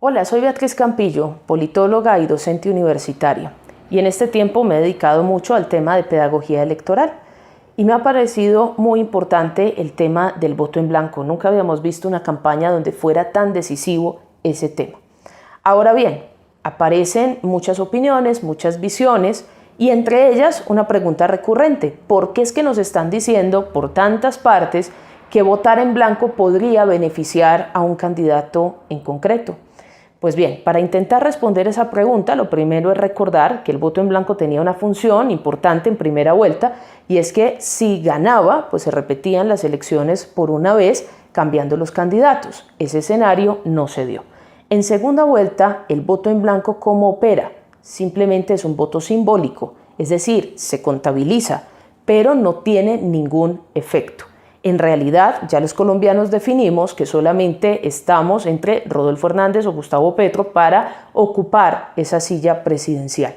Hola, soy Beatriz Campillo, politóloga y docente universitaria, y en este tiempo me he dedicado mucho al tema de pedagogía electoral y me ha parecido muy importante el tema del voto en blanco. Nunca habíamos visto una campaña donde fuera tan decisivo ese tema. Ahora bien, aparecen muchas opiniones, muchas visiones y entre ellas una pregunta recurrente: ¿por qué es que nos están diciendo por tantas partes que votar en blanco podría beneficiar a un candidato en concreto? Pues bien, para intentar responder esa pregunta, lo primero es recordar que el voto en blanco tenía una función importante en primera vuelta, y es que si ganaba, pues se repetían las elecciones por una vez, cambiando los candidatos. Ese escenario no se dio. En segunda vuelta, el voto en blanco, ¿cómo opera? Simplemente es un voto simbólico, es decir, se contabiliza, pero no tiene ningún efecto. En realidad, ya los colombianos definimos que solamente estamos entre Rodolfo Hernández o Gustavo Petro para ocupar esa silla presidencial.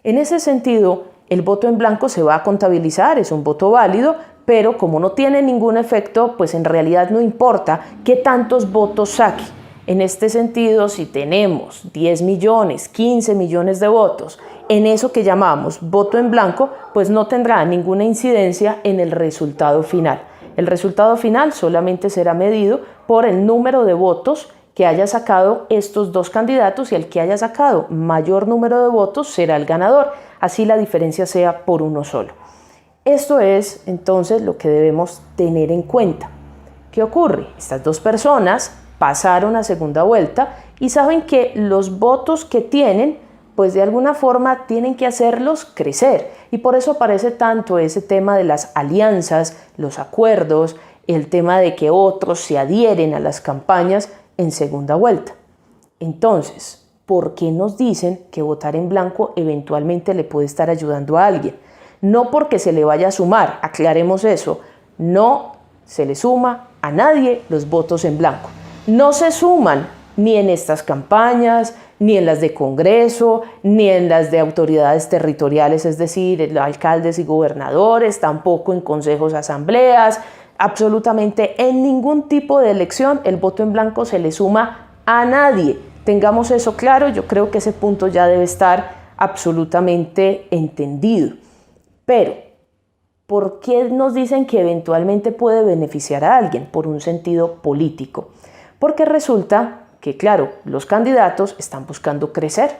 En ese sentido, el voto en blanco se va a contabilizar, es un voto válido, pero como no tiene ningún efecto, pues en realidad no importa qué tantos votos saque. En este sentido, si tenemos 10 millones, 15 millones de votos en eso que llamamos voto en blanco, pues no tendrá ninguna incidencia en el resultado final. El resultado final solamente será medido por el número de votos que haya sacado estos dos candidatos, y el que haya sacado mayor número de votos será el ganador, así la diferencia sea por uno solo. Esto es entonces lo que debemos tener en cuenta. ¿Qué ocurre? Estas dos personas pasaron a segunda vuelta y saben que los votos que tienen, pues de alguna forma tienen que hacerlos crecer, y por eso aparece tanto ese tema de las alianzas, los acuerdos, el tema de que otros se adhieren a las campañas en segunda vuelta. Entonces, ¿por qué nos dicen que votar en blanco eventualmente le puede estar ayudando a alguien? No porque se le vaya a sumar, aclaremos eso, no se le suma a nadie los votos en blanco. No se suman ni en estas campañas, ni en las de Congreso, ni en las de autoridades territoriales, es decir, alcaldes y gobernadores, tampoco en consejos, asambleas, absolutamente en ningún tipo de elección el voto en blanco se le suma a nadie. Tengamos eso claro, yo creo que ese punto ya debe estar absolutamente entendido. Pero, ¿por qué nos dicen que eventualmente puede beneficiar a alguien? Por un sentido político. Porque resulta que, claro, los candidatos están buscando crecer,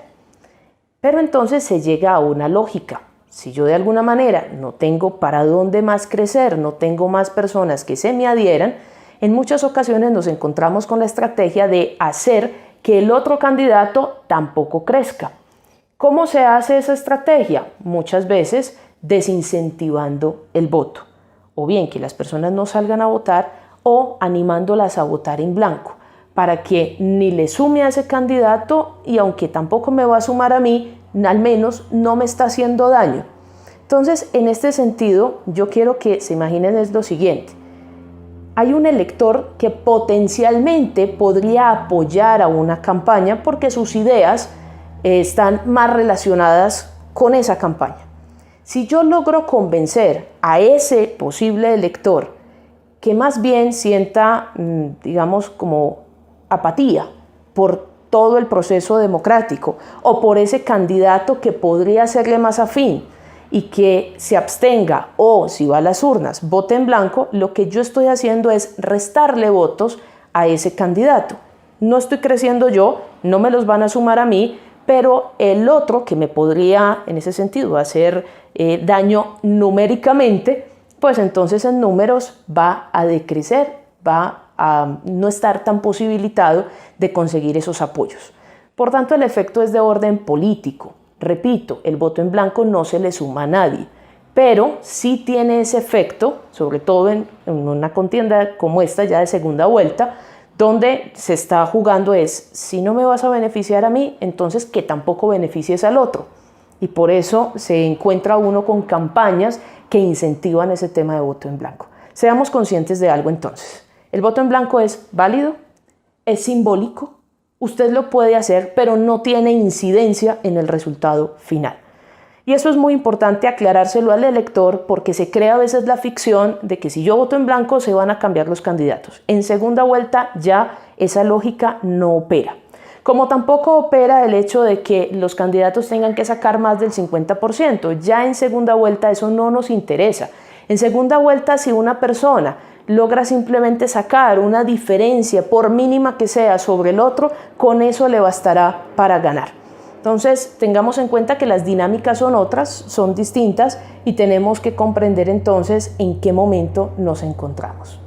pero entonces se llega a una lógica. Si yo de alguna manera no tengo para dónde más crecer, no tengo más personas que se me adhieran, en muchas ocasiones nos encontramos con la estrategia de hacer que el otro candidato tampoco crezca. ¿Cómo se hace esa estrategia? Muchas veces desincentivando el voto, o bien que las personas no salgan a votar, o animándolas a votar en blanco, para que ni le sume a ese candidato, y aunque tampoco me va a sumar a mí, al menos no me está haciendo daño. Entonces, en este sentido, yo quiero que se imaginen es lo siguiente. Hay un elector que potencialmente podría apoyar a una campaña porque sus ideas están más relacionadas con esa campaña. Si yo logro convencer a ese posible elector que más bien sienta, digamos, como apatía por todo el proceso democrático, o por ese candidato que podría serle más afín, y que se abstenga, o si va a las urnas, vote en blanco, lo que yo estoy haciendo es restarle votos a ese candidato. No estoy creciendo yo, no me los van a sumar a mí, pero el otro que me podría en ese sentido hacer daño numéricamente, pues entonces en números va a decrecer, va a no estar tan posibilitado de conseguir esos apoyos. Por tanto, el efecto es de orden político. Repito, el voto en blanco no se le suma a nadie, pero sí tiene ese efecto, sobre todo en una contienda como esta ya de segunda vuelta, donde se está jugando es, si no me vas a beneficiar a mí, entonces que tampoco beneficies al otro. Y por eso se encuentra uno con campañas que incentivan ese tema de voto en blanco. Seamos conscientes de algo entonces. El voto en blanco es válido, es simbólico, usted lo puede hacer, pero no tiene incidencia en el resultado final. Y eso es muy importante aclarárselo al elector, porque se crea a veces la ficción de que si yo voto en blanco se van a cambiar los candidatos. En segunda vuelta ya esa lógica no opera. Como tampoco opera el hecho de que los candidatos tengan que sacar más del 50%. Ya en segunda vuelta eso no nos interesa. En segunda vuelta, si una persona logra simplemente sacar una diferencia, por mínima que sea, sobre el otro, con eso le bastará para ganar. Entonces, tengamos en cuenta que las dinámicas son otras, son distintas y tenemos que comprender entonces en qué momento nos encontramos.